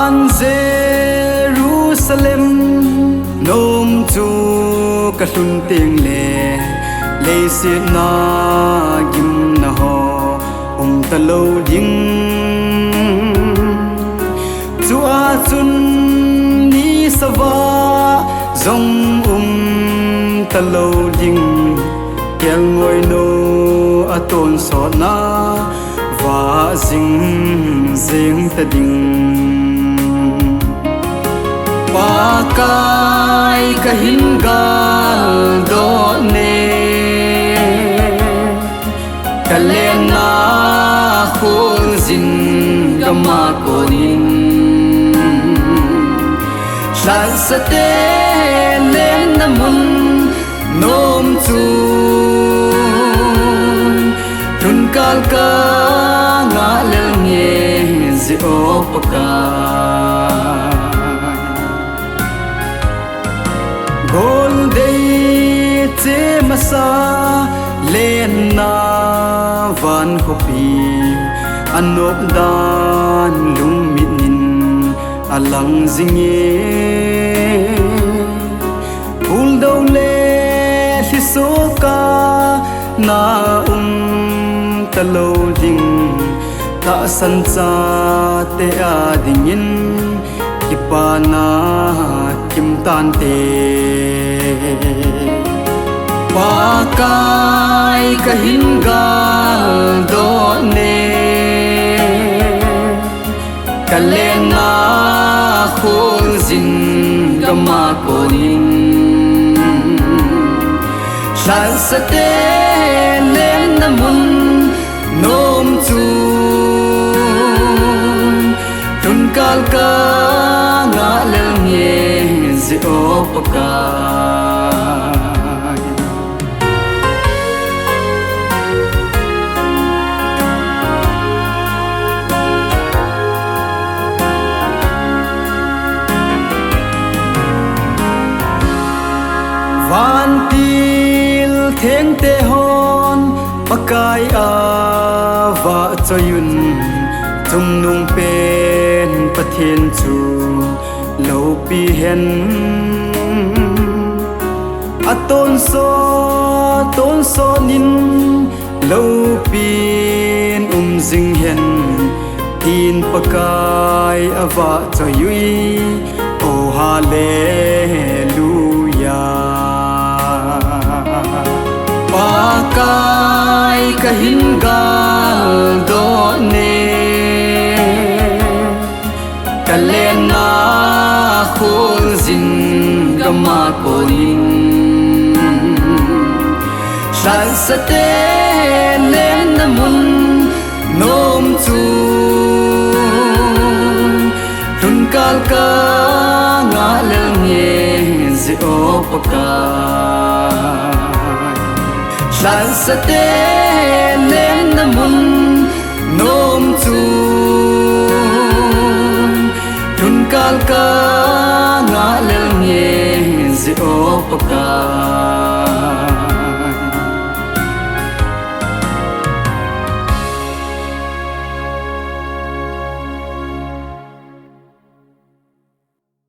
van Jerusalem nom chu ka hlun ting le si na gim na ho ta lo ding chu a chun ni sawa zong ta lo ding kel ngoi no aton so na wa zing ta ding pa kai ka hin gal do ne kalena khul zin gama konin san sa te len namun nom chu tun kal ka nga lel nge zi opaka gol dei che masa len na van hopi anop dan lung minin alang zinge ul do le si soka na talo ding ta san cha te a dingin kipana kim tan te pa kai ka hin gal do ne kalena khul zin gama konin san sa te len namun nom chu tun kal ka nga lel nge zi opaka van til theng te hon pakai a va choyun chung nung pen pathian chu lo pi hen aton so nin lo pin zing hen tin pakai ava choyui o hallelujah pa kai ka hin gal do ne kalena khul zin gama konin san sa te len namun nom chu tun kal ka nga lel nge zi opaka san sa te len namun nom chu tun kal ka nga lel nge zi opaka